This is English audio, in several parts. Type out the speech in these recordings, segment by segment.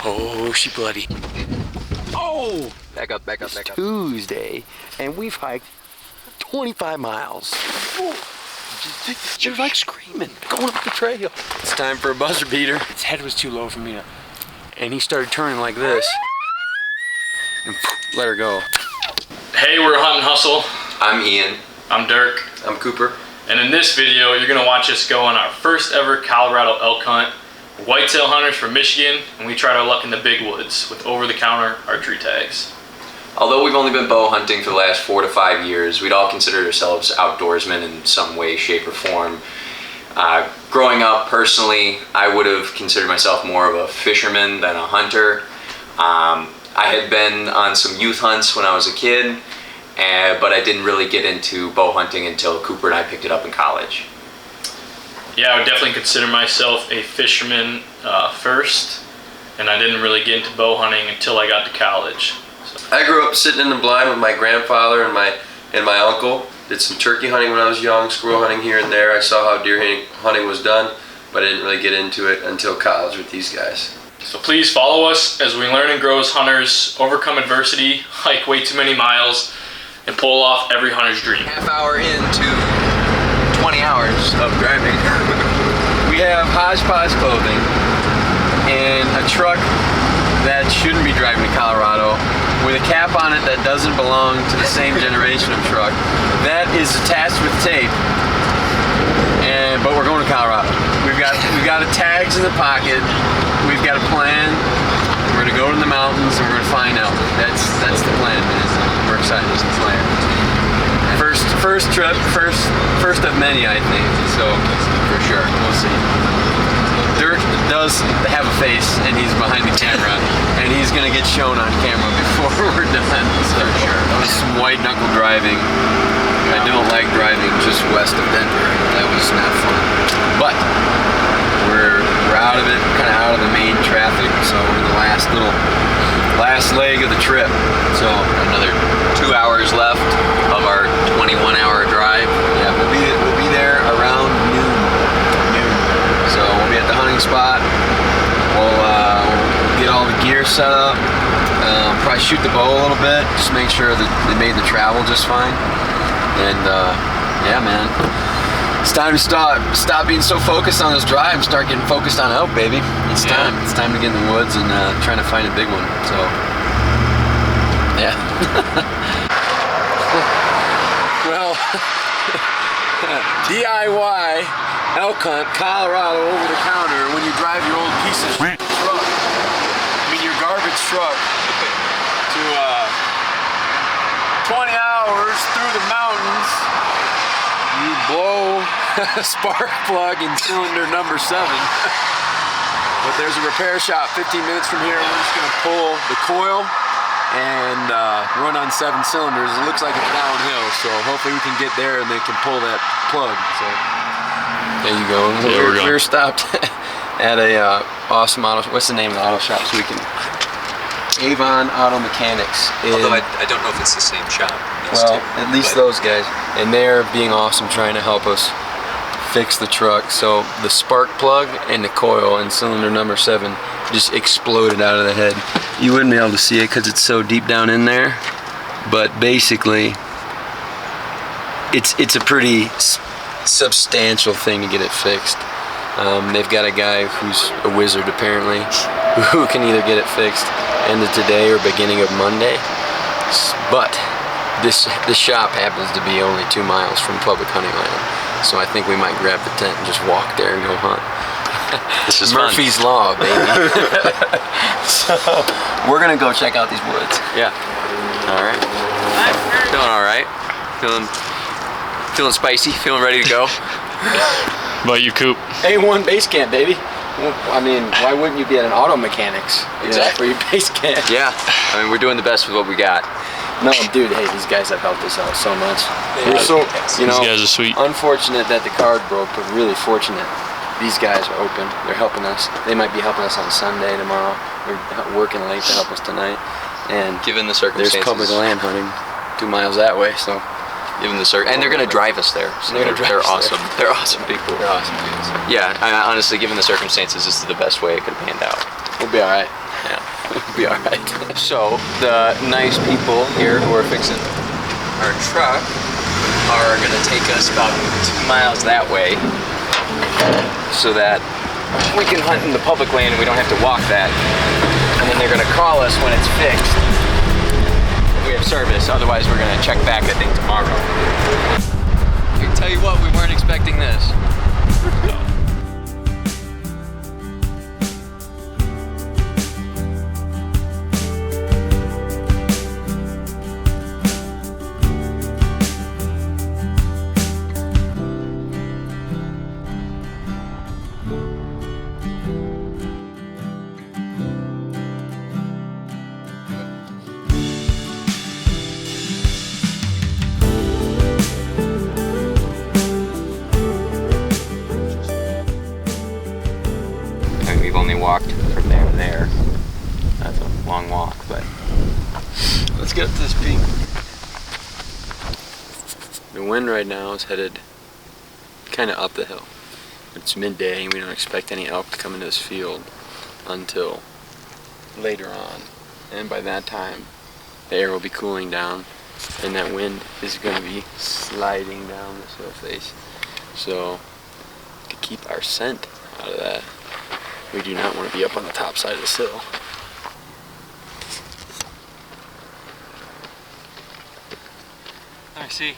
Oh, she bloody. Oh! Back up, back up, back up. Tuesday, and we've hiked 25 miles. You're like screaming, going up the trail. It's time for a buzzer beater. His head was too low for me to, and he started turning like this. And let her go. Hey, we're Hunt and Hustle. I'm Ian. I'm Dirk. I'm Cooper. And in this video, you're gonna watch us go on our first ever Colorado elk hunt. We're whitetail hunters from Michigan, and we tried our luck in the big woods with over-the-counter archery tags. Although we've only been bow hunting for the last 4 to 5 years, we'd all considered ourselves outdoorsmen in some way, shape, or form. Growing up, personally, I would have considered myself more of a fisherman than a hunter. I had been on some youth hunts when I was a kid, but I didn't really get into bow hunting until Cooper and I picked it up in college. Yeah, I would definitely consider myself a fisherman first, and I didn't really get into bow hunting until I got to college. I grew up sitting in the blind with my grandfather and my uncle. Did some turkey hunting when I was young, squirrel hunting here and there. I saw how deer hunting was done, but I didn't really get into it until college with these guys. So please follow us as we learn and grow as hunters, overcome adversity, hike way too many miles, and pull off every hunter's dream. Half hour into 20 hours of driving. We have hodgepodge clothing and a truck that shouldn't be driving to Colorado with a cap on it that doesn't belong to the same generation of truck. That is attached with tape, but we're going to Colorado. We've got the tags in the pocket. We've got a plan. We're gonna go to the mountains and we're gonna find out. That's the plan, man. We're excited. It's the plan. First trip, first of many, I think. So for sure, we'll see. Dirk does have a face, and he's behind the camera, and he's gonna get shown on camera before we're done. So for sure. That was some white knuckle driving. I don't like driving just west of Denver. That was not fun. But we're out of it, kind of out of the main traffic. So we're in the last leg of the trip. So Another 2 hours left of our 21-hour drive. yeah, we'll be there around noon. So we'll be at the hunting spot. We'll get all the gear set up. Probably shoot the bow a little bit, just make sure that they made the travel just fine. And yeah, man, it's time to stop being so focused on this drive and start getting focused on elk, baby. It's time. It's time to get in the woods and trying to find a big one. So yeah. Well, DIY elk hunt, Colorado, over the counter when you drive your old piece of shit truck. I mean, your garbage truck to 20 hours through the mountains. You blow a spark plug in cylinder number 7. But there's a repair shop 15 minutes from here. We're just gonna pull the coil and run on 7 cylinders. It looks like it's downhill, so hopefully we can get there and they can pull that plug. So there you go. Yeah, We're stopped at a awesome auto. What's the name of the auto shop? So we can. Avon Auto Mechanics. Although I don't know if it's the same shop. Well, at least those guys. And they're being awesome, trying to help us fix the truck. So the spark plug and the coil in cylinder number 7 just exploded out of the head. You wouldn't be able to see it because it's so deep down in there. But basically, it's a pretty substantial thing to get it fixed. They've got a guy who's a wizard apparently, who can either get it fixed end of today or beginning of Monday. But this shop happens to be only 2 miles from public hunting land, so I think we might grab the tent and just walk there and go hunt. This is Murphy's Law, baby. So we're gonna go check out these woods. Yeah. All right. Feeling all right. Feeling spicy. Feeling ready to go. How about you, Coop? A1 base camp, baby. I mean, why wouldn't you be at an auto mechanics? Exactly. For your base camp. Yeah. I mean, we're doing the best with what we got. No, dude, hey, these guys have helped us out so much. We're so, you know, These guys are sweet. Unfortunate that the card broke, but really fortunate. These guys are open. They're helping us. They might be helping us on Sunday tomorrow. They're working late to help us tonight. And given the circumstances, there's public land hunting 2 miles that way, so. Given the and they're gonna drive us there. So they're awesome. They're awesome people. They're awesome dudes. Yeah, honestly, given the circumstances, this is the best way it could have panned out. We'll be all right. Yeah, we'll be alright. So the nice people here who are fixing our truck are gonna take us about 2 miles that way so that we can hunt in the public land and we don't have to walk that. And then they're gonna call us when it's fixed. We have service, otherwise we're gonna check back I think tomorrow. I can tell you what, we weren't expecting this. Walked from there to there. That's a long walk, but let's get up to this peak. The wind right now is headed kind of up the hill. It's midday and we don't expect any elk to come into this field until later on. And by that time, the air will be cooling down and that wind is going to be sliding down this hill face. So, to keep our scent out of that, we do not want to be up on the top side of this hill. I see.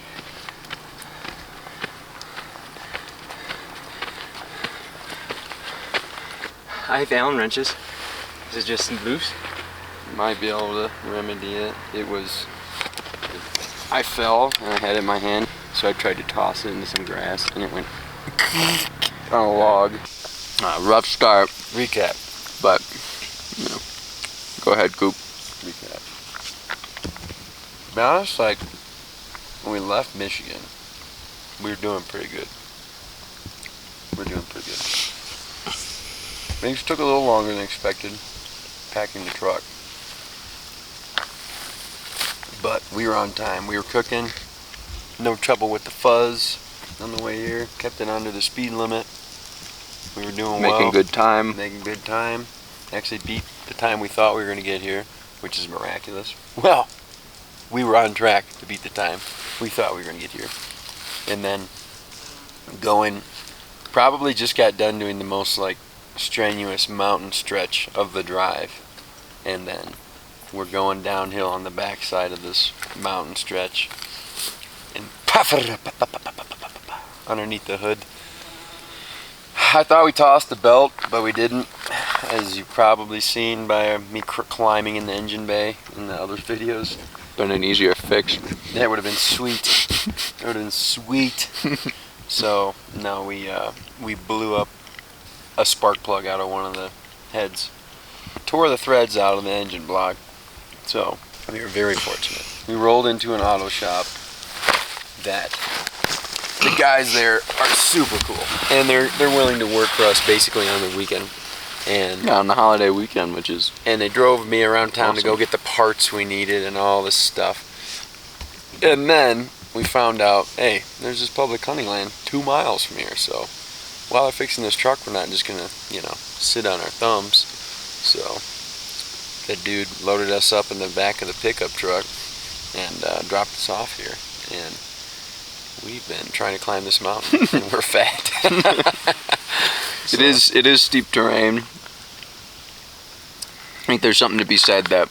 I have Allen wrenches. Is it just loose? Might be able to remedy it. I fell and I had it in my hand, so I tried to toss it into some grass and it went on a log. Rough start. Recap. But, you know, go ahead, Coop. Recap. To be honest, like, when we left Michigan, we were doing pretty good. Things took a little longer than expected, packing the truck. But we were on time. We were cooking. No trouble with the fuzz on the way here. Kept it under the speed limit. We were doing well. Making good time. Making good time. Actually beat the time we thought we were going to get here, which is miraculous. Well, we were on track to beat the time we thought we were going to get here. And then going, probably just got done doing the most like strenuous mountain stretch of the drive. And then we're going downhill on the backside of this mountain stretch. And underneath the hood. I thought we tossed the belt, but we didn't, as you've probably seen by me climbing in the engine bay in the other videos. Been an easier fix. That would have been sweet. So no, we blew up a spark plug out of one of the heads, tore the threads out of the engine block. So we were very fortunate. We rolled into an auto shop that. The guys there are super cool, and they're willing to work for us basically on the weekend. And yeah, on the holiday weekend, which is. And they drove me around town awesome. to go get the parts we needed and all this stuff. And then we found out, hey, there's this public hunting land 2 miles from here. So while they're fixing this truck, we're not just gonna, sit on our thumbs. So that dude loaded us up in the back of the pickup truck and dropped us off here. And we've been trying to climb this mountain, and we're fat. It is steep terrain. I think there's something to be said that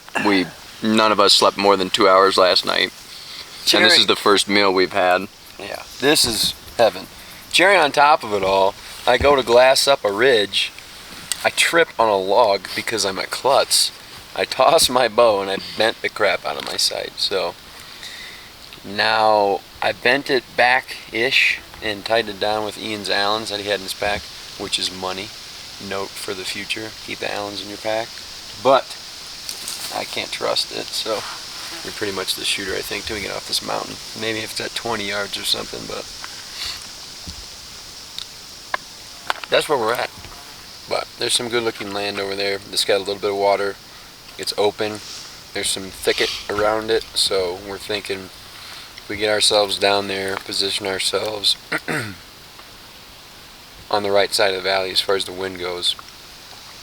none of us slept more than 2 hours last night, and this is the first meal we've had. Yeah, this is heaven. Cherry on top of it all, I go to glass up a ridge. I trip on a log because I'm a klutz. I toss my bow and I bent the crap out of my sight. So now I bent it back-ish and tightened it down with Ian's Allens that he had in his pack, which is money. Note for the future, keep the Allens in your pack. But I can't trust it, so we're pretty much the shooter, I think, till we get off this mountain. Maybe if it's at 20 yards or something, but that's where we're at. But there's some good-looking land over there. It's got a little bit of water. It's open. There's some thicket around it, so we're thinking if we get ourselves down there, position ourselves on the right side of the valley as far as the wind goes,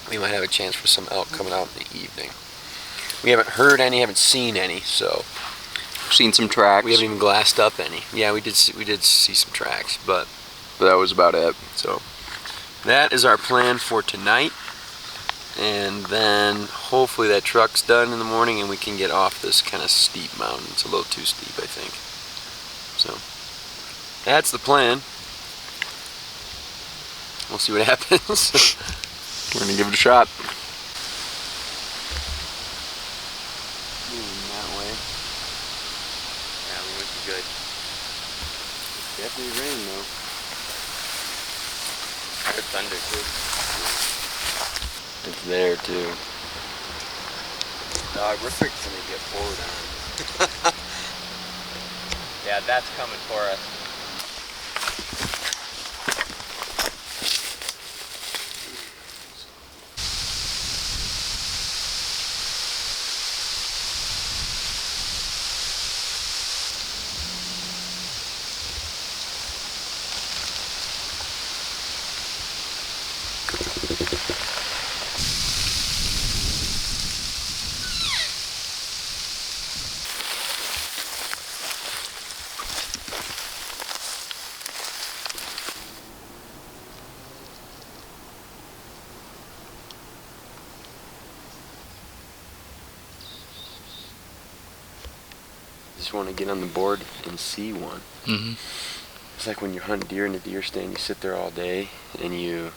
we might have a chance for some elk coming out in the evening. We haven't heard any, haven't seen any, so Seen some tracks. we haven't even glassed up any. Yeah, we did see some tracks, but But that was about it. so that is our plan for tonight. And then hopefully that truck's done in the morning and we can get off this kind of steep mountain. It's a little too steep, I think. So that's the plan. We'll see what happens. We're gonna give it a shot. Moving that way. Yeah, we might be good. Definitely rain though. Good thunder too. It's there too. We're fixing to get poured on. Yeah, that's coming for us. Just want to get on the board and see one. Mm-hmm. It's like when you hunt deer in a deer stand, you sit there all day and you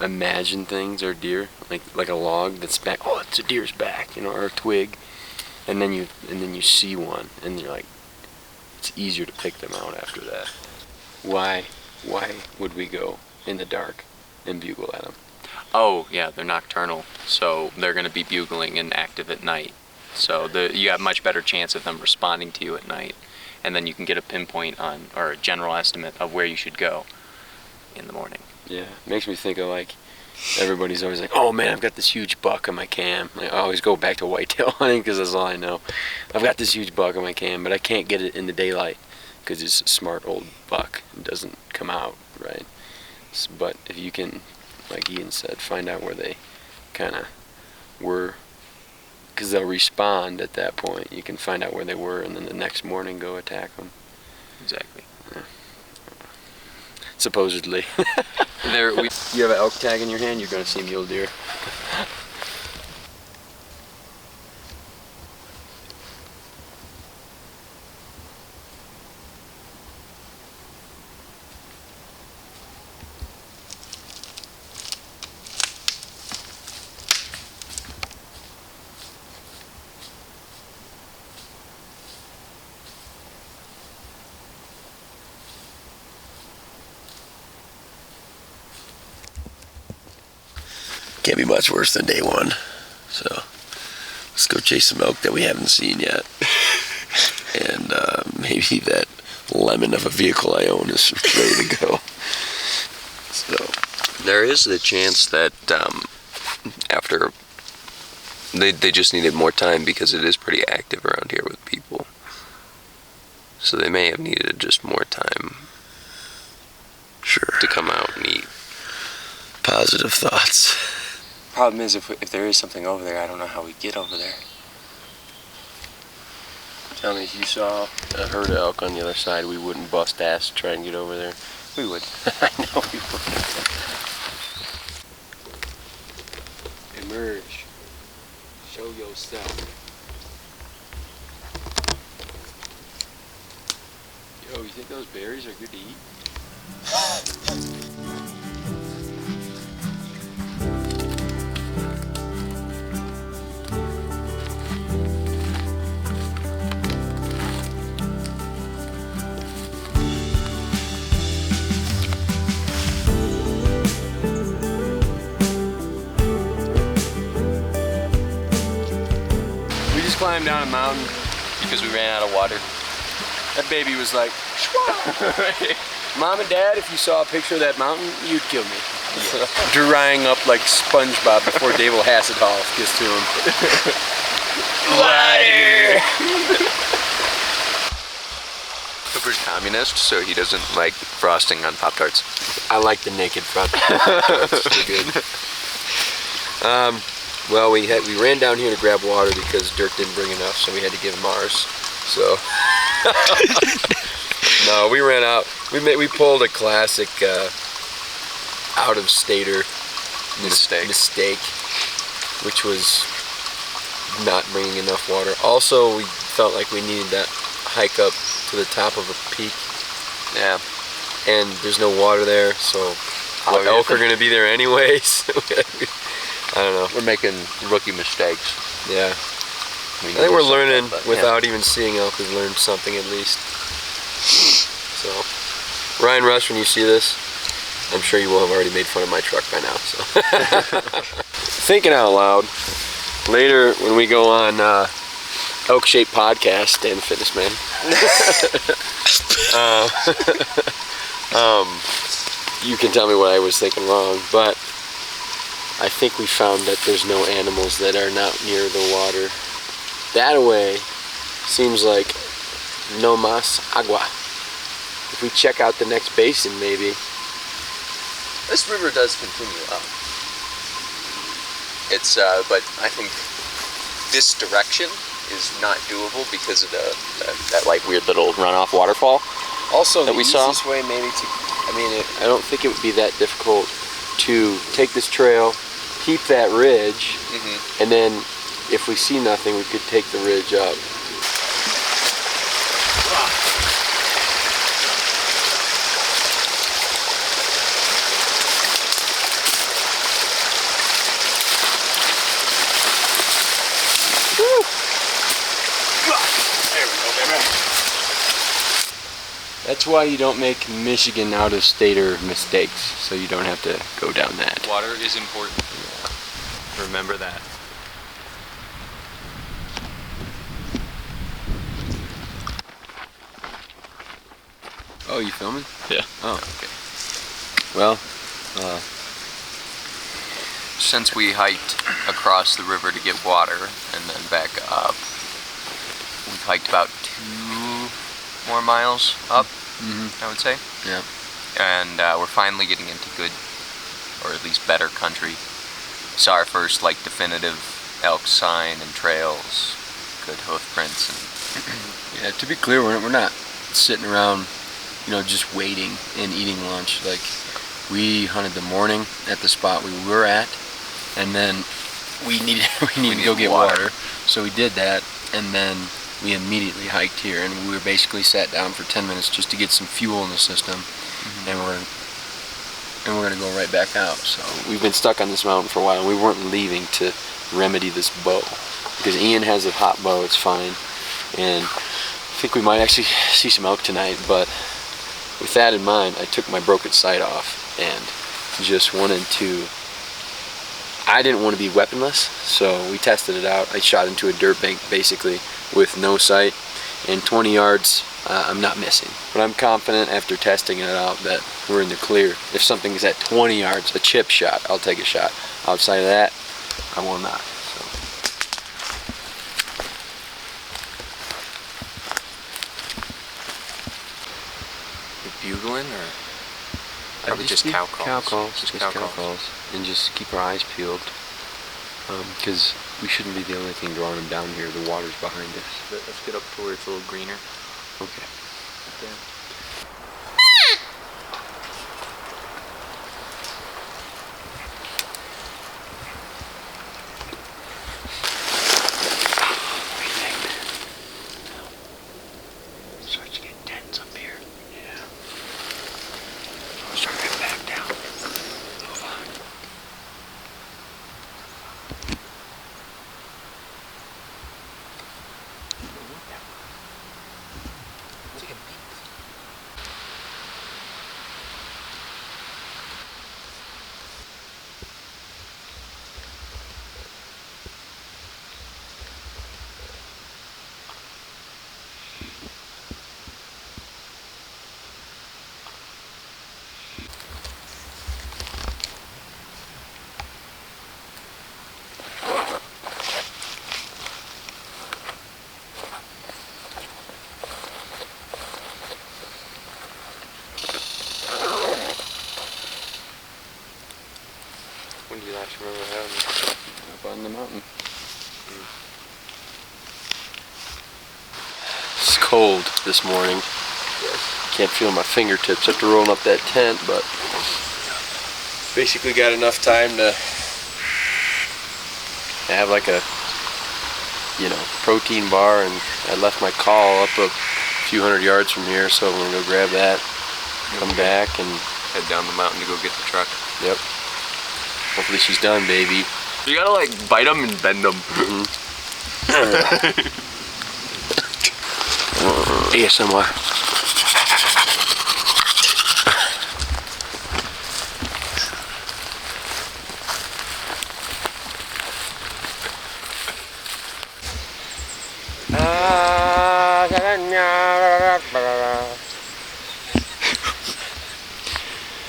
imagine things are deer, like a log that's back. Oh, it's a deer's back, or a twig, and then you see one, and you're like, it's easier to pick them out after that. Why would we go in the dark and bugle at them? Oh, yeah, they're nocturnal, so they're going to be bugling and active at night. So you have much better chance of them responding to you at night, and then you can get a pinpoint on, or a general estimate of where you should go in the morning. Yeah, makes me think of everybody's always like, oh man, I've got this huge buck on my cam. I always go back to whitetail hunting because that's all I know. I've got this huge buck on my cam, but I can't get it in the daylight because it's a smart old buck. It doesn't come out, right? But if you can, like Ian said, find out where they kind of were, because they'll respond at that point. You can find out where they were and then the next morning go attack them. Exactly. Supposedly. You have an elk tag in your hand, you're going to see mule deer. Can't be much worse than day one. So let's go chase some elk that we haven't seen yet. And maybe that lemon of a vehicle I own is ready to go. So there is the chance that after they just needed more time because it is pretty active around here with people. So they may have needed just more time. Sure. To come out and eat. Positive thoughts. Problem is, if there is something over there, I don't know how we get over there. Tell me, if you saw a herd of elk on the other side, we wouldn't bust ass to try and get over there. We would. I know we would. Emerge. Show yourself. Yo, you think those berries are good to eat? Climbed down a mountain because we ran out of water. That baby was like, Mom and Dad, if you saw a picture of that mountain, you'd kill me. Yeah. Drying up like SpongeBob before David Hasselhoff gets to him. Liar! Cooper's communist, so he doesn't like frosting on Pop-Tarts. I like the naked front. They're good. Well, we ran down here to grab water because Dirk didn't bring enough, so we had to give him ours. So no, we ran out. We pulled a classic out-of-stater mistake, which was not bringing enough water. Also, we felt like we needed that hike up to the top of a peak. Yeah. And there's no water there, so elk are going to be there anyways. I don't know. We're making rookie mistakes. Yeah. I think we're learning without even seeing elk. We've learned something at least. So, Ryan Rush, when you see this, I'm sure you will have already made fun of my truck by now. So, thinking out loud. Later, when we go on Elk Shape Podcast, Dan the Fitness Man. You can tell me what I was thinking wrong, but I think we found that there's no animals that are not near the water. That way seems like no mas agua. If we check out the next basin, maybe. This river does continue up. It's, but I think this direction is not doable because of that like weird little runoff waterfall. Also, that the we saw. easiest way maybe to, I don't think it would be that difficult to take this trail, keep that ridge, and then if we see nothing, we could take the ridge up. That's why you don't make Michigan out-of-stater mistakes, so you don't have to go down that. Water is important. Yeah. Remember that. Oh, you filming? Yeah. Oh, okay. Well, Since we hiked across the river to get water and then back up, we've hiked about 2 more miles up, I would say. Yeah. And we're finally getting into good, or at least better country. Saw our first like definitive elk sign and trails, good hoof prints. And yeah, to be clear, we're not sitting around, just waiting and eating lunch. Like, we hunted the morning at the spot we were at, and then we needed to go get water. So we did that, and then we immediately hiked here, and we were basically sat down for 10 minutes just to get some fuel in the system, and we're gonna go right back out. So we've been stuck on this mountain for a while, and we weren't leaving to remedy this bow because Ian has a hot bow. It's fine, and I think we might actually see some elk tonight. But with that in mind, I took my broken sight off and just wanted to. I didn't want to be weaponless, so we tested it out. I shot into a dirt bank basically with no sight, and 20 yards I'm not missing. But I'm confident after testing it out that we're in the clear. If something's at 20 yards, a chip shot, I'll take a shot. Outside of that, I will not. So. bugling or probably just cow calls? Cow calls. Just cow calls. And just keep our eyes peeled. Because we shouldn't be the only thing drawing them down here. The water's behind us. Let's get up to where it's a little greener. Okay. Right there. Starts to get dense up here. Yeah. Start getting back down. Move on. It's like a beat. It's cold this morning. Can't feel my fingertips after rolling up that tent, but basically got enough time to have like a, you know, protein bar, and I left my call up a few hundred yards from here, so I'm gonna go grab that, come back, and Head down the mountain to go get the truck. yep. Hopefully she's done, baby. You gotta like bite them and bend them. ASMR.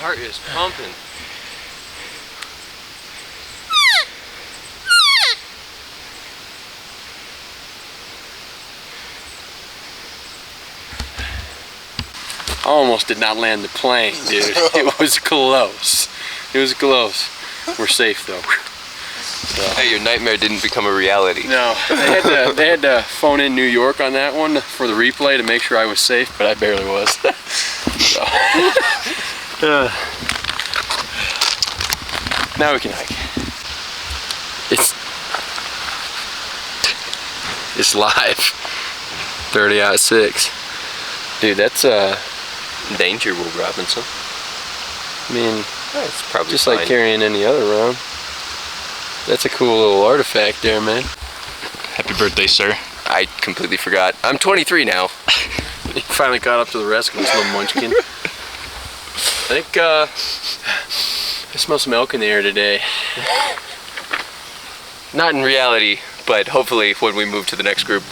Heart is pumping. I almost did not land the plane, dude. It was close. It was close. We're safe though. So. Hey, your nightmare didn't become a reality. No, they had to phone in New York on that one for the replay to make sure I was safe, but I barely was. So. Now we can hike. It's live. 30-06. Dude, that's Danger, Will Robinson. I mean, It's probably just fine. like carrying any other round. That's a cool little artifact there, man. Happy birthday, sir. I completely forgot. I'm 23 now. He finally caught up to the rest of this little munchkin. I think I smell some elk in the air today. Not in reality, but hopefully when we move to the next group.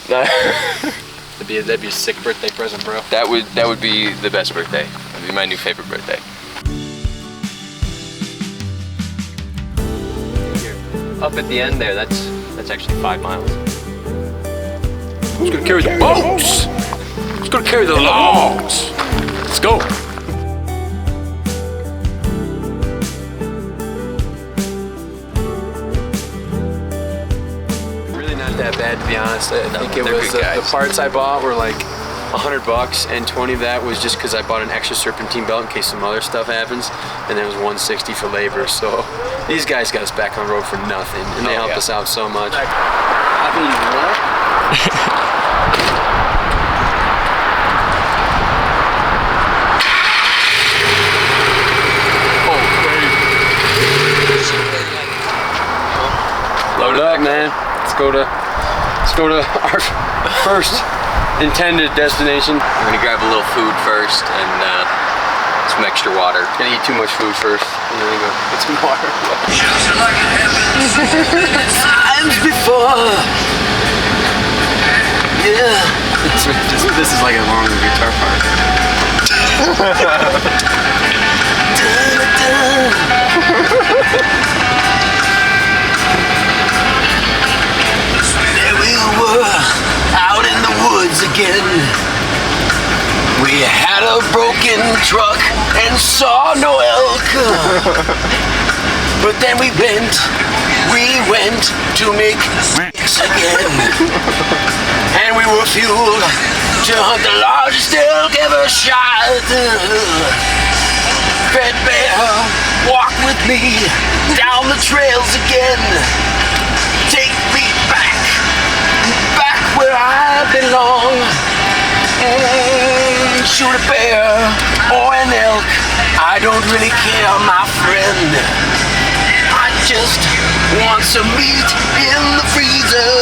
That'd be a sick birthday present, bro. That would be the best birthday. That'd be my new favorite birthday. Here, up at the end there, that's actually 5 miles. Who's gonna carry the boats? Who's gonna carry the logs? Let's go. Really not that bad, to be honest. I think it they're was good the guys. parts I bought were like $100, and 20 of that was just because I bought an extra serpentine belt in case some other stuff happens, and then it was $160 for labor. So these guys got us back on the road for nothing, and they helped us out so much. Load it up, man. Let's go to our first intended destination. We're gonna grab a little food first and some extra water. Gonna eat too much food first, and then we go get some water. Times before. Yeah. This is like a long guitar part. There we were, out in the woods again. We had a broken truck and saw no elk. But then we went to make mix again. And we were fueled to hunt the largest elk ever shot. Red Bear, walk with me down the trails again. Take me back where I belong. Shoot a bear or an elk, I don't really care, my friend. I just want some meat in the freezer.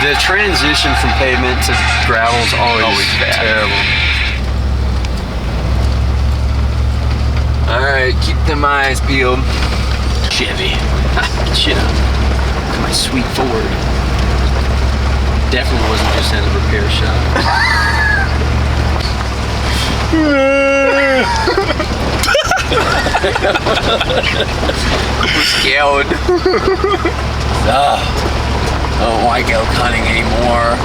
The transition from pavement to gravel is always bad. terrible. Alright, keep them eyes peeled. Chevy. Shit up. My sweet Ford. Definitely wasn't just in a repair shop. Scared. I don't like elk hunting anymore.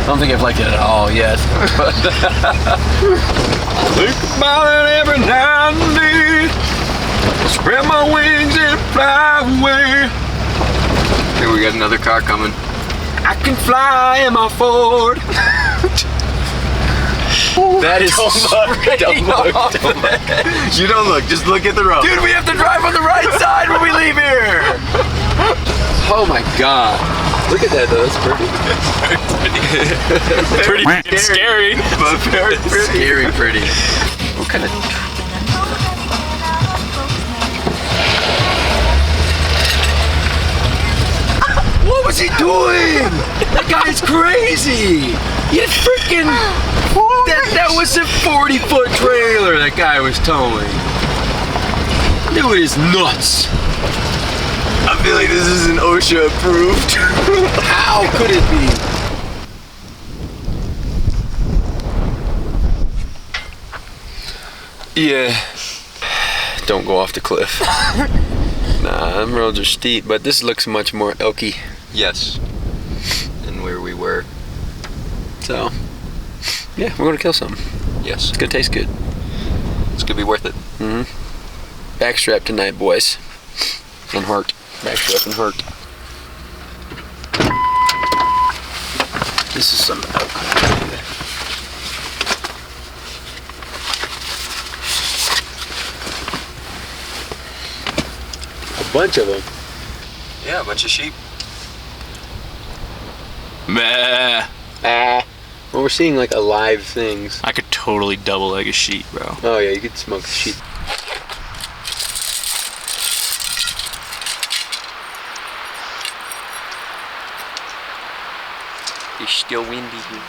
I don't think I've liked it at all yet. Think about it every now and then. Spread my wings and fly away. Here we got another car coming. I can fly in my Ford. That is Don't look. You don't look, just look at the road. Dude, we have to drive on the right side when we leave here. Oh my god. Look at that though, that's pretty. Pretty scary. But very pretty. Scary pretty. What kind of... What was he doing? That guy's crazy. You freaking... That was a 40-foot trailer that guy was towing. Dude is nuts. I feel like this isn't OSHA approved. How could it be? Yeah. Don't go off the cliff. Nah, them roads are steep, but this looks much more elky. Yes. And where we were. So, yeah, we're gonna kill something. Yes. It's gonna taste good. It's gonna be worth it. Mm-hmm. Backstrap tonight, boys. And heart. Backstrap and heart. This is some elk. A bunch of them. Yeah, a bunch of sheep. Meh. Well, we're seeing like alive things. I could totally double leg a sheep, bro. Oh yeah, you could smoke sheep. It's still windy here.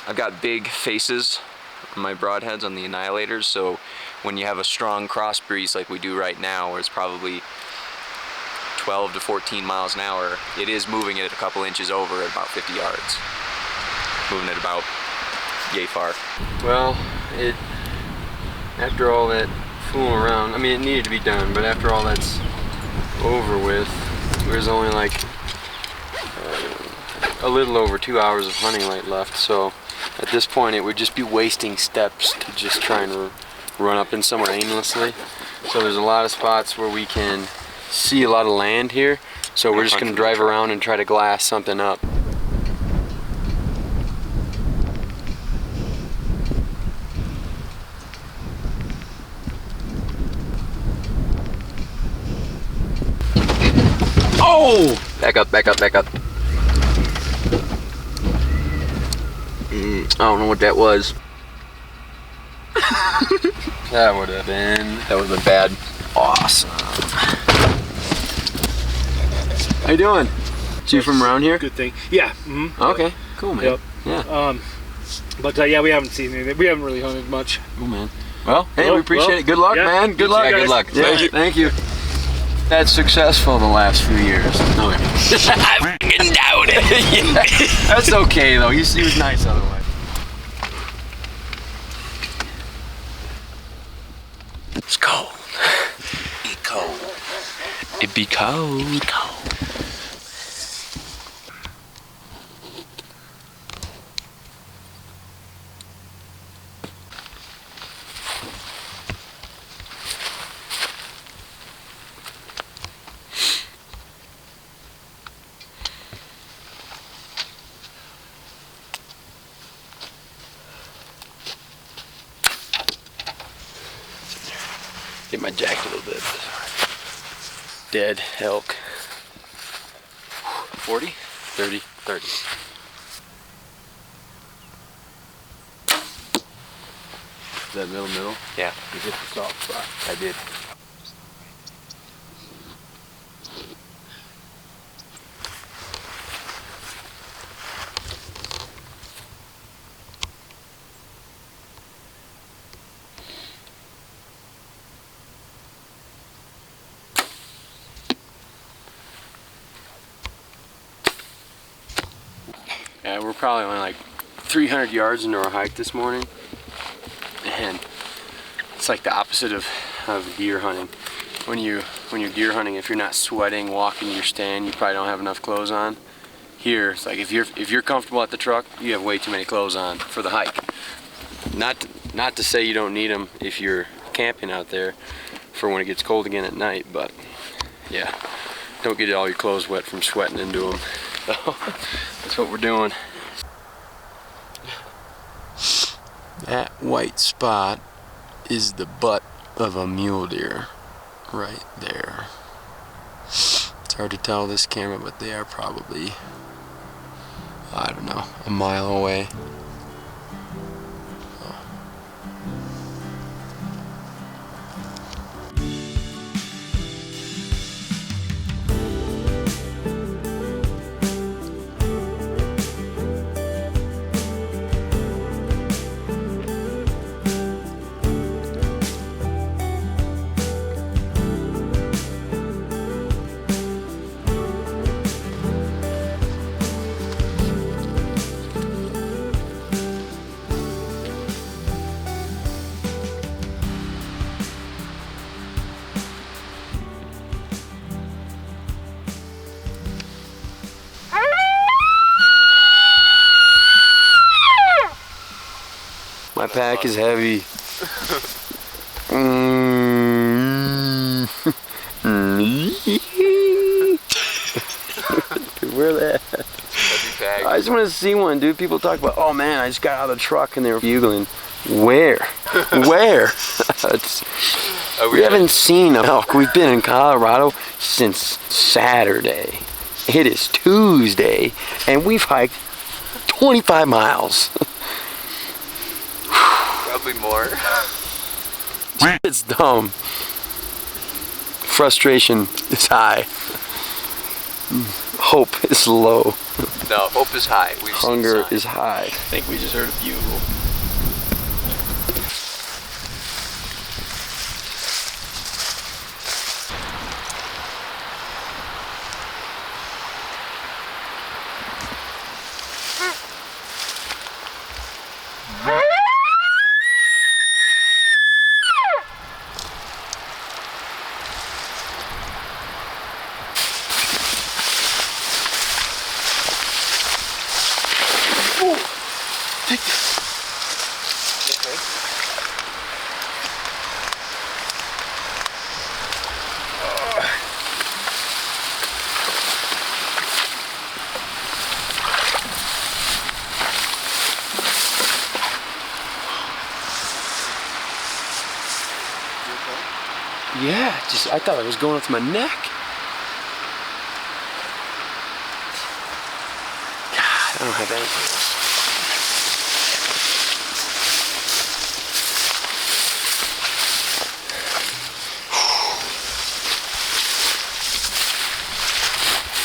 I've got big faces on my broadheads on the annihilators, so when you have a strong cross breeze like we do right now, where it's probably 12 to 14 miles an hour, it is moving it a couple inches over at about 50 yards. Moving it about yay far. Well, after all that fooling around, I mean it needed to be done, but after all that's over with, there's only like a little over 2 hours of hunting light left, so at this point it would just be wasting steps to just try and run up in somewhere aimlessly. So there's a lot of spots where we can see a lot of land here, so we're just going to drive around and try to glass something up. Oh! Back up, back up, back up. I don't know what that was. That would have been bad. Awesome. How you doing? So you from around here? Good thing. Yeah. Mm-hmm. Okay. Cool, man. Yep. Yeah. But yeah, we haven't seen anything. We haven't really hunted much. Cool, man. Well, hey, Well, we appreciate it. Good luck, yeah. man. Good luck. Yeah, good luck. Yeah, thank you. That's successful the last few years. Okay. I fucking doubt it. Yeah. That's okay though. He was nice otherwise. It's cold. Be cold. It be cold. Be cold. Get my jack a little bit. Dead elk. 40? 30. 30. Is that middle? Yeah. You hit the soft spot. I did. Yeah, we're probably only like 300 yards into our hike this morning, and it's like the opposite of deer hunting. When you're deer hunting, if you're not sweating walking your stand, you probably don't have enough clothes on. Here, it's like if you're comfortable at the truck, you have way too many clothes on for the hike. Not to say you don't need them if you're camping out there for when it gets cold again at night, but yeah, don't get all your clothes wet from sweating into them. So that's what we're doing. That white spot is the butt of a mule deer right there. It's hard to tell this camera, but they are probably, I don't know, a mile away. My pack is heavy. Dude, where that? I just want to see one, dude. People talk about, oh man, I just got out of the truck and they were bugling. Where? Where? We haven't seen an elk. We've been in Colorado since Saturday. It is Tuesday, and we've hiked 25 miles. Probably more. It's dumb. Frustration is high. Hope is low. No, hope is high. We've Hunger seen is high. I think we just heard a bugle. Yeah, I thought it was going up to my neck. God, I don't have anything else.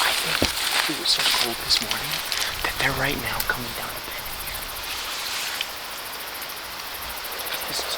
I think it was so cold this morning that they're right now coming down the bend here. This is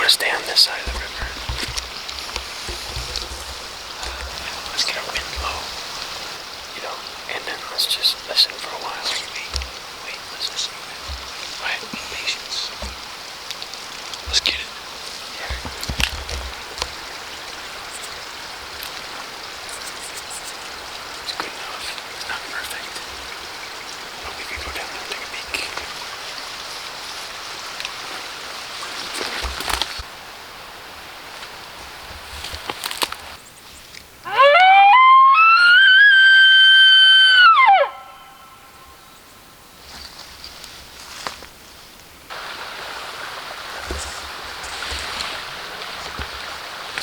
stay on this side of the river. Let's get our wind low, and then let's just listen for a while. Wait, let's listen. Right, patience. Let's get it. Yeah.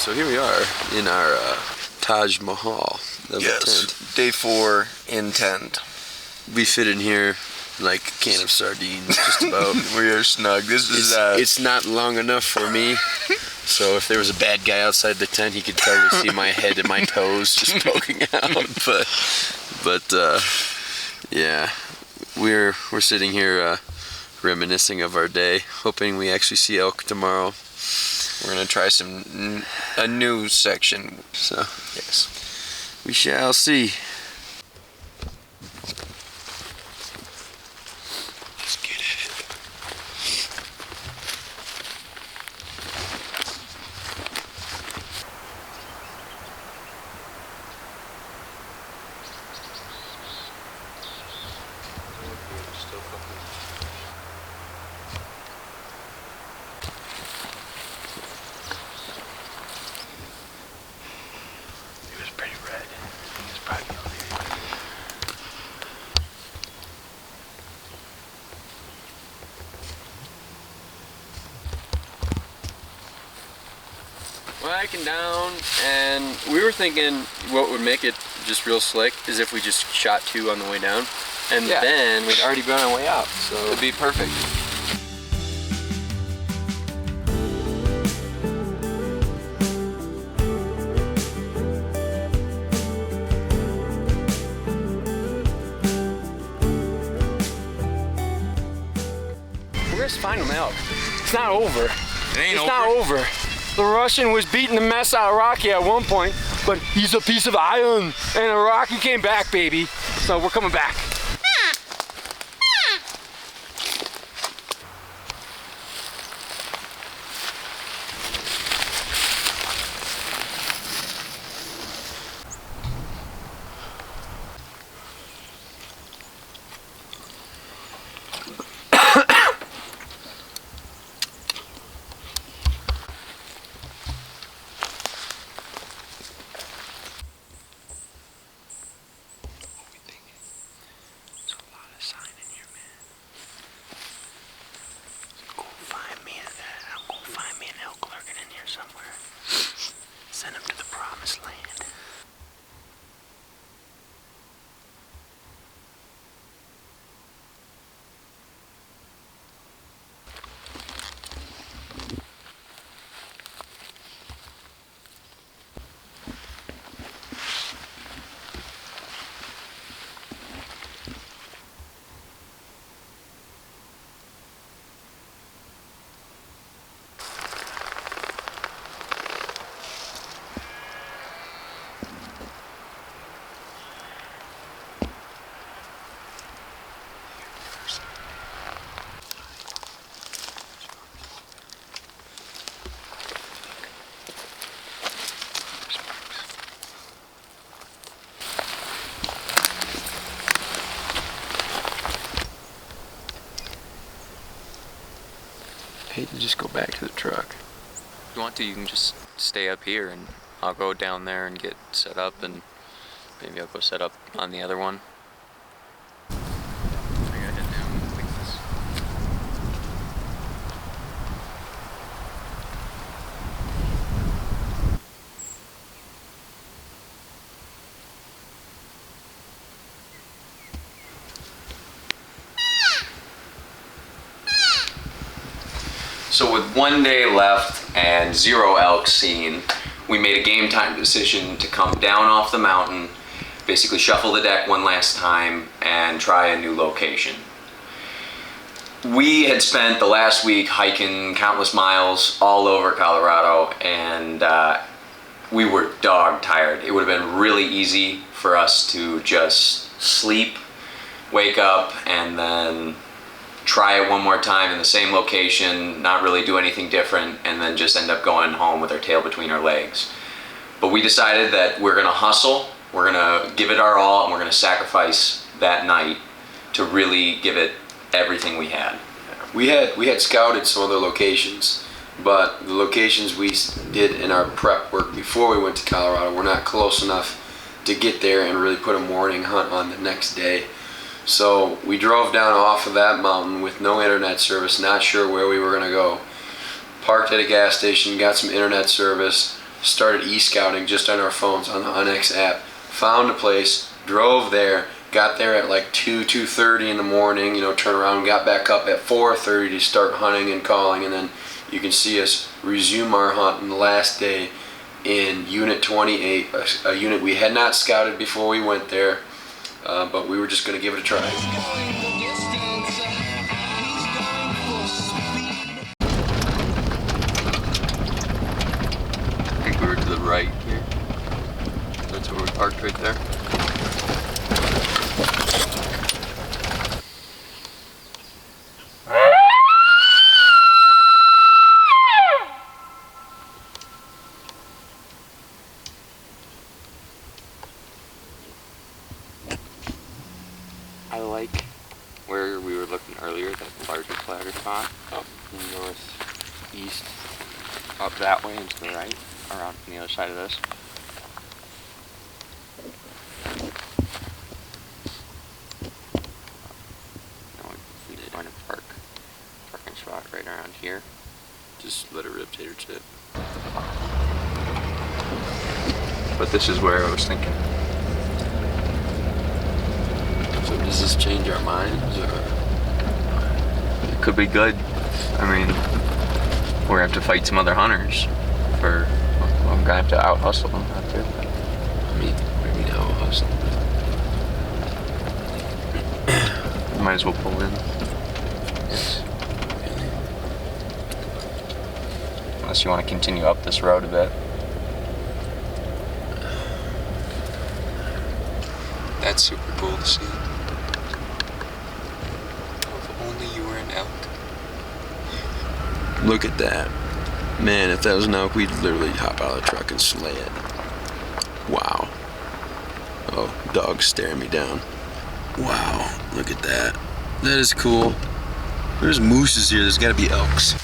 So here we are in our Taj Mahal of a tent. Day 4 in tent. We fit in here like a can of sardines, just about. We are snug. This is It's not long enough for me. So if there was a bad guy outside the tent, he could totally see my head and my toes just poking out. But yeah, we're sitting here reminiscing of our day, hoping we actually see elk tomorrow. we're gonna try a new section. So yes, we shall see. Let's get it. It was pretty red. It's probably gonna leave. We're hiking down, and we were thinking what would make it just real slick is if we just shot 2 on the way down, and then we'd already be on our way out. So It'd be perfect. We're just finding them elk. It's not over. It ain't It's not over. The Russian was beating the mess out of Rocky at one point, but he's a piece of iron. And Rocky came back, baby. So we're coming back. Send him to the promised land. I hate to just go back to the truck. If you want to, you can just stay up here and I'll go down there and get set up, and maybe I'll go set up on the other one. I gotta head down and fix this. So with 1 day left and 0 elk seen, we made a game time decision to come down off the mountain, basically shuffle the deck one last time, and try a new location. We had spent the last week hiking countless miles all over Colorado, and we were dog tired. It would have been really easy for us to just sleep, wake up, and then try it one more time in the same location, not really do anything different, and then just end up going home with our tail between our legs. But we decided that we're gonna hustle, we're gonna give it our all, and we're gonna sacrifice that night to really give it everything we had. We had scouted some other locations, but the locations we did in our prep work before we went to Colorado were not close enough to get there and really put a morning hunt on the next day. So we drove down off of that mountain with no internet service, not sure where we were gonna go. Parked at a gas station, got some internet service, started e-scouting just on our phones on the Onyx app. Found a place, drove there, got there at like 2:30 in the morning, you know, turn around, got back up at 4:30 to start hunting and calling, and then you can see us resume our hunt on the last day in Unit 28, a unit we had not scouted before we went there, but we were just going to give it a try. I think we were to the right here. That's where we parked right there. I like where we were looking earlier, that larger platter spot up northeast, up that way and to the right, around on the other side of this. Now we find a parking spot right around here. Just let it rip, tater chip. But this is where I was thinking. So does this change our minds, or? It could be good. I mean, we're gonna have to fight some other hunters for. Well, I'm gonna have to out hustle them out there. I mean, maybe now we'll hustle. Might as well pull in. Yes. Unless you want to continue up this road a bit. That's super cool to see. If only you were an elk. Look at that. Man, if that was an elk, we'd literally hop out of the truck and slay it. Wow. Oh, dog's staring me down. Wow, look at that. That is cool. There's mooses here, there's gotta be elks.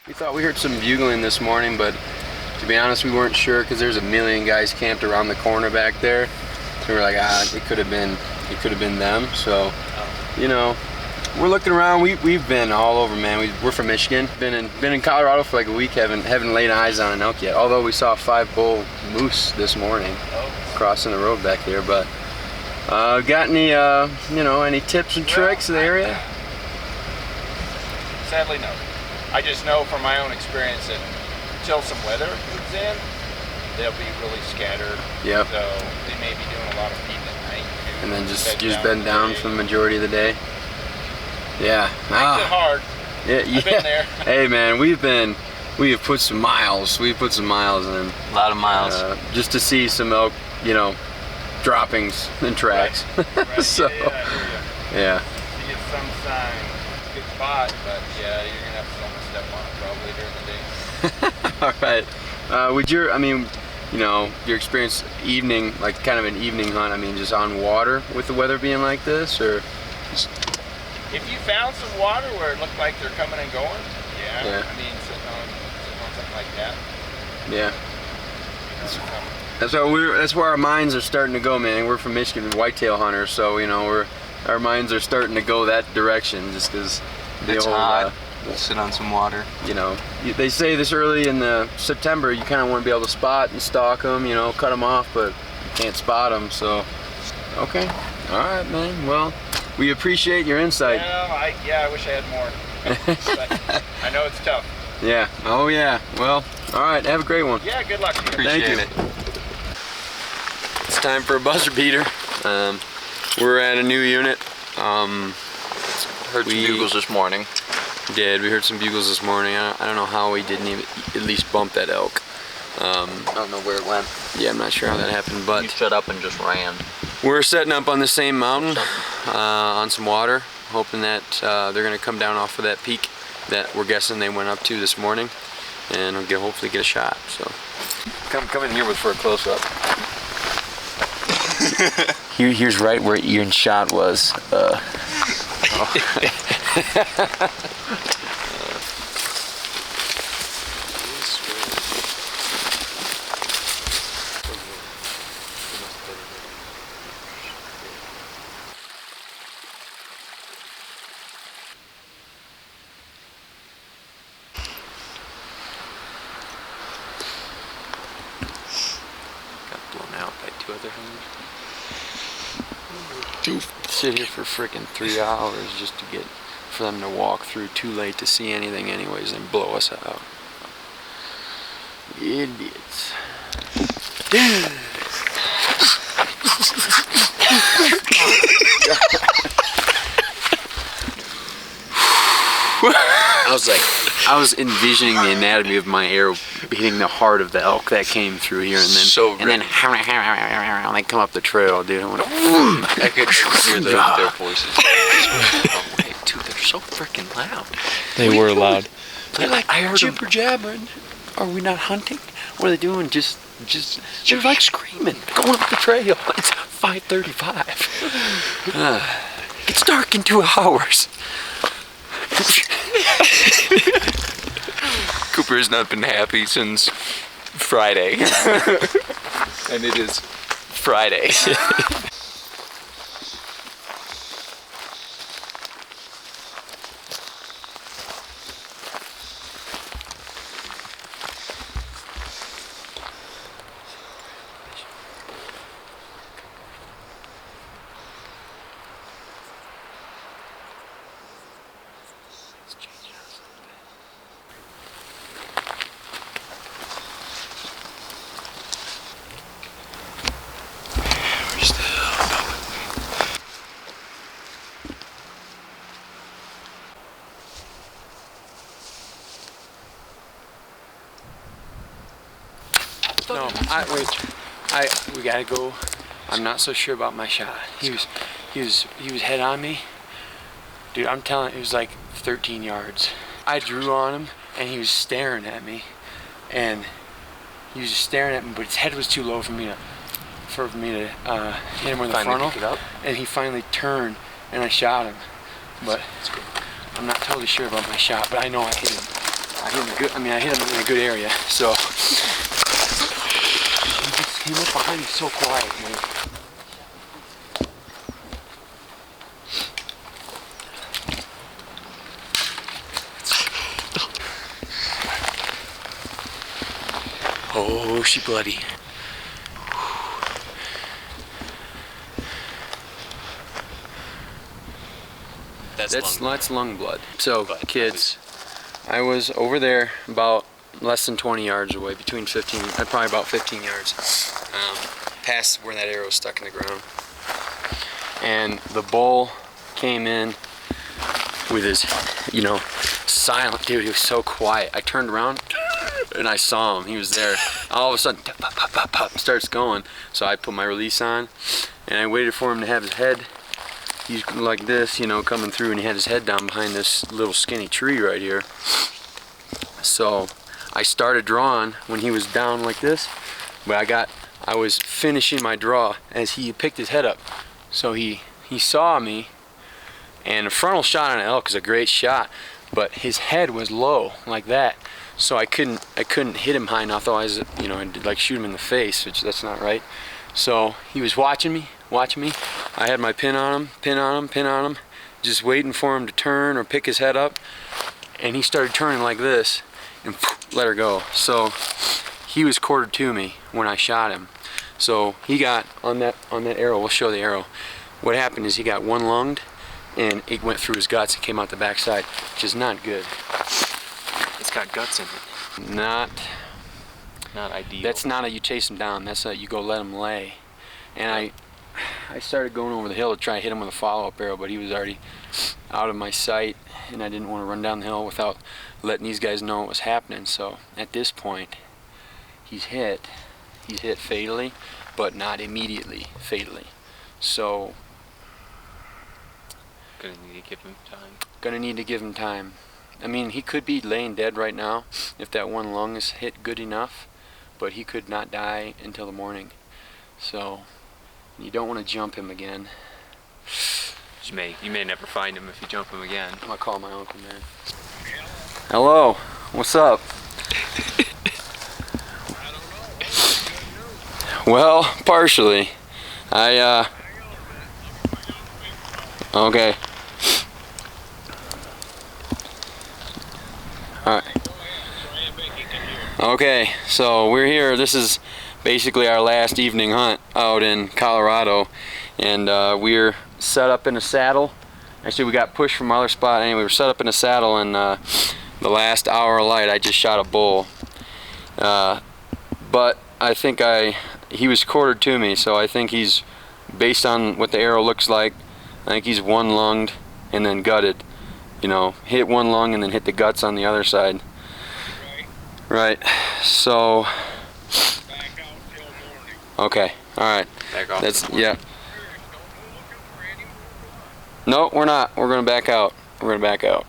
We thought we heard some bugling this morning, but to be honest, we weren't sure because there's a million guys camped around the corner back there. So we were like, it could have been them. So, you know, we're looking around. We've been all over, man. We're from Michigan. Been in Colorado for like a week. Haven't laid eyes on an elk yet. Although we saw a 5-bull moose this morning crossing the road back there. But got any any tips and tricks in the area? Sadly, no. I just know from my own experience that until some weather moves in, they'll be really scattered. Yep. So they may be doing a lot of feeding at night too. And then just bed down for the majority of the day. Yeah. Makes it hard. Yeah. I've been there. Hey man, we have put some miles. We put some miles in. A lot of miles. Just to see some elk, droppings and tracks. Right. So. Yeah. To get some sign. Good spot, but yeah, you're gonna have to step on it probably during the day. All right. Would your experience evening, like kind of an evening hunt, just on water with the weather being like this, or? If you found some water where it looked like they're coming and going, yeah. Sitting on something like that. Yeah. That's where our minds are starting to go, man. We're from Michigan, whitetail hunters, so our minds are starting to go that direction, just because it's hot. Sit on some water. They say this early in September, you kind of want to be able to spot and stalk them, cut them off, but you can't spot them. So Okay. All right, man. Well, we appreciate your insight. I wish I had more. But I know it's tough. Yeah. Oh, yeah. Well, all right. Have a great one. Yeah, good luck to you. Thank you. It's time for a buzzer beater. We're at a new unit. Heard some bugles this morning. We heard some bugles this morning. I don't know how we didn't even at least bump that elk. I don't know where it went. Yeah, I'm not sure how that happened, but You shut up and just ran. we're setting up on the same mountain on some water, hoping that they're gonna come down off of that peak that we're guessing they went up to this morning, and we'll hopefully get a shot. So come in here for a close up. Here's right where Ian's shot was. Sit here for freaking 3 hours just to get for them to walk through too late to see anything anyways and blow us out. Idiots. I was envisioning the anatomy of my arrow hitting the heart of the elk that came through here, and then they come up the trail, dude. I could hear their voices. Oh, wait, dude, they're so freaking loud. They were loud. They're like jibber jabbering. Are we not hunting? What are they doing? Just they're like screaming, going up the trail. It's 5:35. It's dark in 2 hours. Cooper has not been happy since Friday. And it is Friday. No, we gotta go. I'm not so sure about my shot. He was head on me. Dude, I'm telling you, it was like 13 yards. I drew on him and he was staring at me. And he was just staring at me, but his head was too low for me to hit him in the frontal. And he finally turned and I shot him. But I'm not totally sure about my shot, but I know I hit him. I hit him in a good area. So he went behind me so quiet, man. Oh, she bloody. That's lung blood. So, kids, I was over there about less than 20 yards away, probably about 15 yards, past where that arrow was stuck in the ground. And the bull came in with his, silent, dude, he was so quiet. I turned around and I saw him, he was there. All of a sudden, pop, pop, pop, pop, starts going. So I put my release on and I waited for him to have his head. He's like this, coming through, and he had his head down behind this little skinny tree right here. So I started drawing when he was down like this, but I was finishing my draw as he picked his head up. So he saw me, and a frontal shot on an elk is a great shot, but his head was low like that. So I couldn't hit him high enough, otherwise, I'd like shoot him in the face, which that's not right. So he was watching me. I had my pin on him, just waiting for him to turn or pick his head up. And he started turning like this and let her go. So he was quartered to me when I shot him. So he got on that arrow. We'll show the arrow. What happened is he got one lunged, and it went through his guts and came out the backside, which is not good. It's got guts in it. Not ideal. That's not a you chase him down. That's a you go let him lay. And I started going over the hill to try to hit him with a follow-up arrow, but he was already out of my sight, and I didn't want to run down the hill without letting these guys know what was happening. So at this point, he's hit fatally, but not immediately fatally. So Gonna need to give him time. Gonna need to give him time. I mean, he could be laying dead right now if that one lung is hit good enough, but he could not die until the morning. So you don't want to jump him again. You may never find him if you jump him again. I'm gonna call my uncle, man. Hello, what's up? Well, partially. Okay. Alright. Okay, so we're here. This is basically our last evening hunt out in Colorado, and we're set up in a saddle. Actually, we got pushed from our other spot. Anyway, we're set up in a saddle, and the last hour of light I just shot a bull. But I think he was quartered to me, so I think he's, based on what the arrow looks like, I think he's one lunged and then gutted. You know, hit one lung and then hit the guts on the other side. Right. So. Okay. All right. Back off. That's yeah. No, we're not. We're gonna back out. We're gonna back out.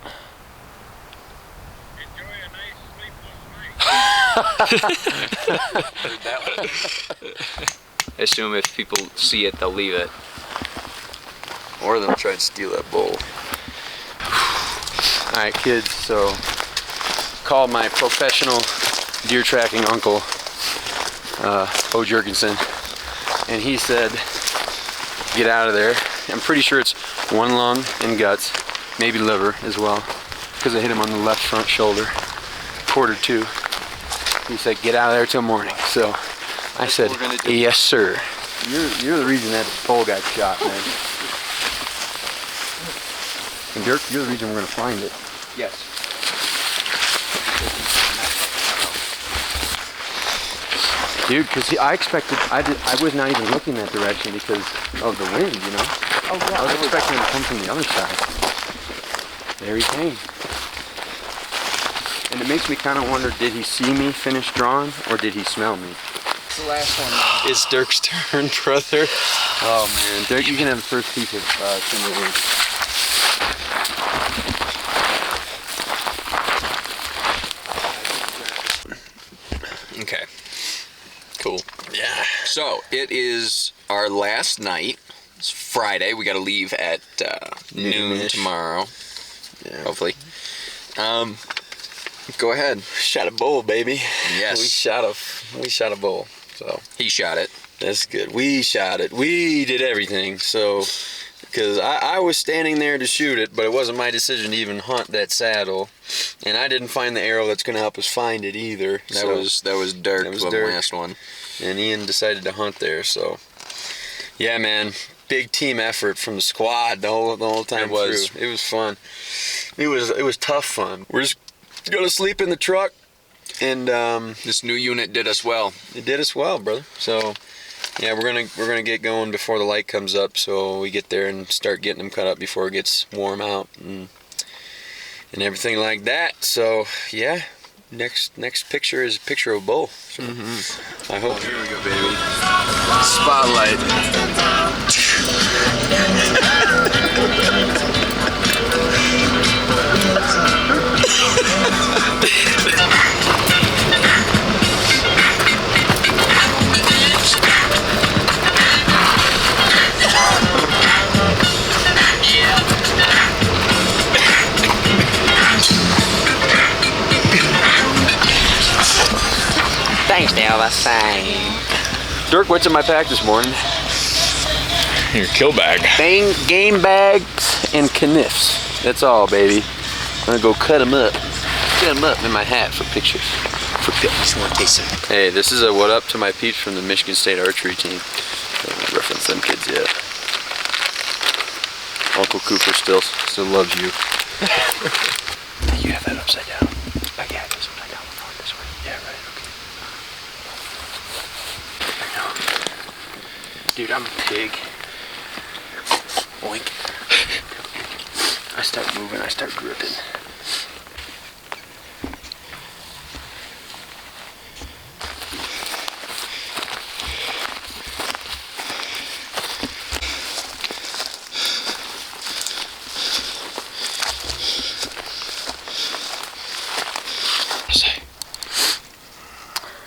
I assume if people see it, they'll leave it. Or they'll try to steal that bull. Alright, kids, so called my professional deer tracking uncle, Bo Jurgensen, and he said, get out of there. I'm pretty sure it's one lung and guts, maybe liver as well, because I hit him on the left front shoulder, quarter two. He said, get out of there till morning. So I said, yes, sir. You're the reason that bull got shot, man. And Dirk, you're the reason we're going to find it. Yes. Dude, because I expected, I was not even looking that direction because of the wind, you know? Oh, yeah. I was expecting him to come from the other side. There he came. And it makes me kind of wonder, did he see me finish drawing, or did he smell me? It's the last one. It's Dirk's turn, brother. Oh, man. Dirk, you can have the first piece of timber. Okay. Cool. Yeah. So it is our last night. It's Friday. We got to leave at noon tomorrow. Yeah. Hopefully. Go ahead. Shot a bull, baby. Yes. We shot a bull. So he shot it. that's good. We shot it. We did everything. So because I was standing there to shoot it, but it wasn't my decision to even hunt that saddle, and I didn't find the arrow that's going to help us find it either. That was Dirk. That was the Dirk. last one. And Ian decided to hunt there. So yeah, man, big team effort from the squad the whole time through. It was fun. It was tough fun. We're just gonna sleep in the truck, and This new unit did us well. it did us well, brother. So yeah, we're gonna get going before the light comes up, so we get there and start getting them cut up before it gets warm out and everything like that. So yeah, next picture is a picture of a bull. So I hope. Here we go, baby. Spotlight. Thanks, Dale. That's fine. Dirk, what's in my pack this morning? Your kill bag. Game bags and kniffs. That's all, baby. I'm gonna go cut them up in my hat for pictures. Just want to taste some. Hey, this is a what up to my peeps from the Michigan State Archery team. Don't reference them kids yet. Uncle Cooper still loves you. You have that upside down. Oh yeah, it is upside down. Oh, this way. Yeah, right. Okay. Dude, I'm a pig. Oink. I start moving, I start gripping.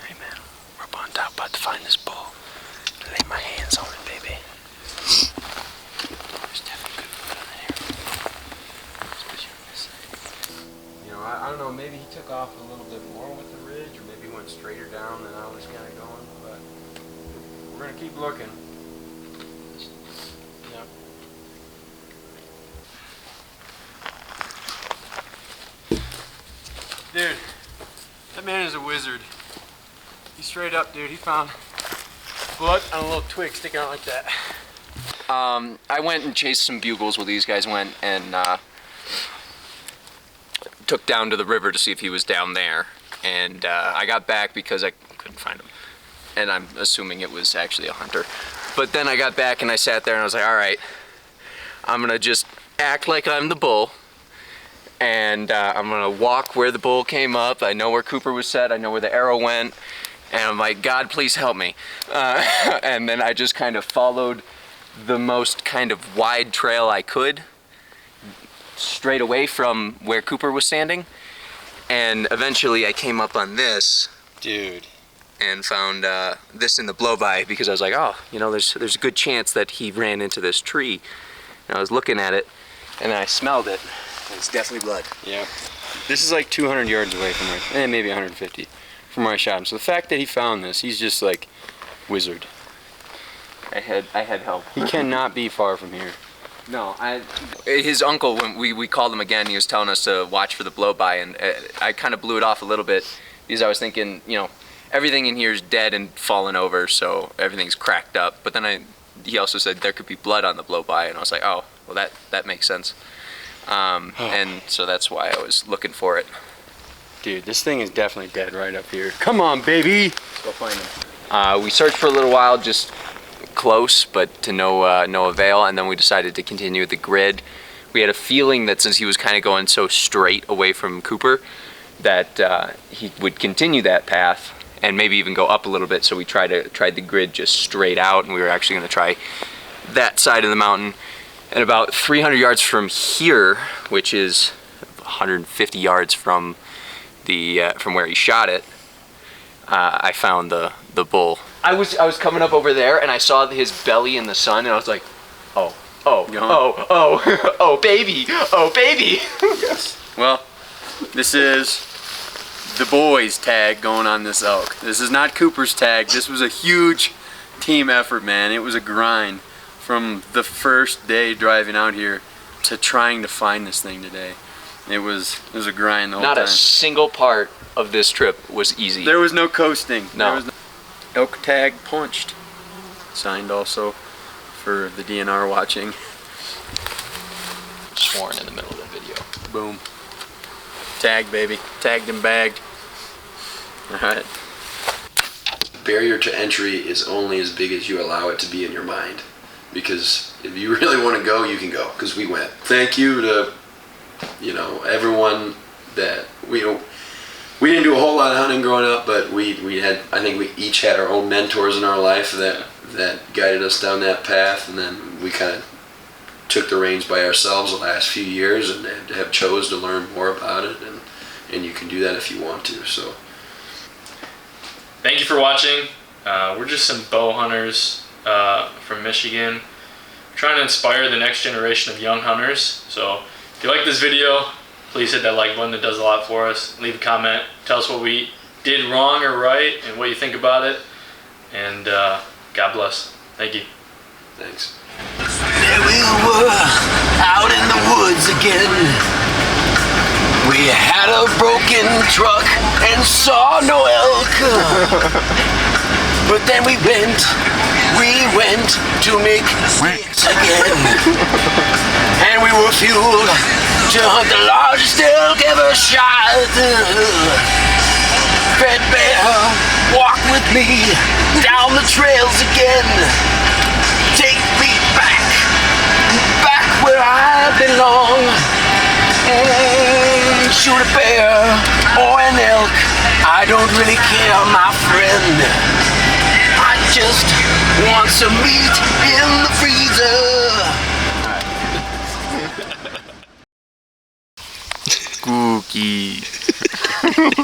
Hey man, we're up on top about to find this bull. Lay my hands on it, baby. There's definitely good food on here. Especially on this side. You know, I don't know, maybe he took off a little bit more with the ridge, or maybe went straighter down than I was kind of going, but we're going to keep looking. Yep. Dude, that man is a wizard. He's straight up, dude. He found blood on a little twig sticking out like that. I went and chased some bugles while these guys went and took down to the river to see if he was down there. And I got back because I couldn't find him. And I'm assuming it was actually a hunter. But then I got back and I sat there and I was like, all right, I'm gonna just act like I'm the bull. And I'm gonna walk where the bull came up. I know where Cooper was set. I know where the arrow went. And I'm like, God, please help me. And then I just kind of followed the most kind of wide trail I could, straight away from where Cooper was standing. And eventually I came up on this. Dude. And found this in the blow-by because I was like, oh, you know, there's a good chance that he ran into this tree. And I was looking at it, and then I smelled it. It's definitely blood. Yeah. This is like 200 yards away from where, maybe 150 from where I shot him. So the fact that he found this, he's just like wizard. I had help. He cannot be far from here. No, his uncle, when we called him again, he was telling us to watch for the blow-by, and I kind of blew it off a little bit because I was thinking, you know, everything in here is dead and fallen over, so everything's cracked up. But then he also said there could be blood on the blow-by, and I was like, oh, well that makes sense. And so that's why I was looking for it. Dude, this thing is definitely dead right up here. Come on, baby! Let's go find him. We searched for a little while, just close, but to no avail, and then we decided to continue with the grid. We had a feeling that since he was kind of going so straight away from Cooper, that he would continue that path and maybe even go up a little bit, so we tried the grid just straight out, and we were actually going to try that side of the mountain. And about 300 yards from here, which is 150 yards from where he shot it, I found the bull. I was coming up over there and I saw his belly in the sun, and I was like, oh baby, oh baby. Yes. Well, this is the boys' tag going on this elk. This is not Cooper's tag. This was a huge team effort, man. It was a grind from the first day driving out here to trying to find this thing today. It was a grind the whole time. Not a single part of this trip was easy. There was no coasting. No. There was no elk tag punched. Signed also for the DNR watching. Sworn in the middle of the video. Boom. Tag, baby. Tagged and bagged. Alright. Barrier to entry is only as big as you allow it to be in your mind. Because if you really want to go, you can go. Because we went. Thank you to, you know, everyone that we didn't do a whole lot of hunting growing up, but we had, I think we each had our own mentors in our life that guided us down that path, and then we kind of took the reins by ourselves the last few years and have chose to learn more about it, and you can do that if you want to. So thank you for watching. We're just some bow hunters from Michigan, trying to inspire the next generation of young hunters. So if you like this video, please hit that like button. It does a lot for us. Leave a comment. Tell us what we did wrong or right and what you think about it. And God bless. Thank you. Thanks. There we were, out in the woods again. We We had a broken truck and saw no elk. But then we went to make sticks again. And we were fueled to hunt the largest elk ever shot. Red Bear, walk with me down the trails again. Take me back where I belong. Shoot a bear or an elk, I don't really care, my friend. I just want some meat in the freezer. Spooky.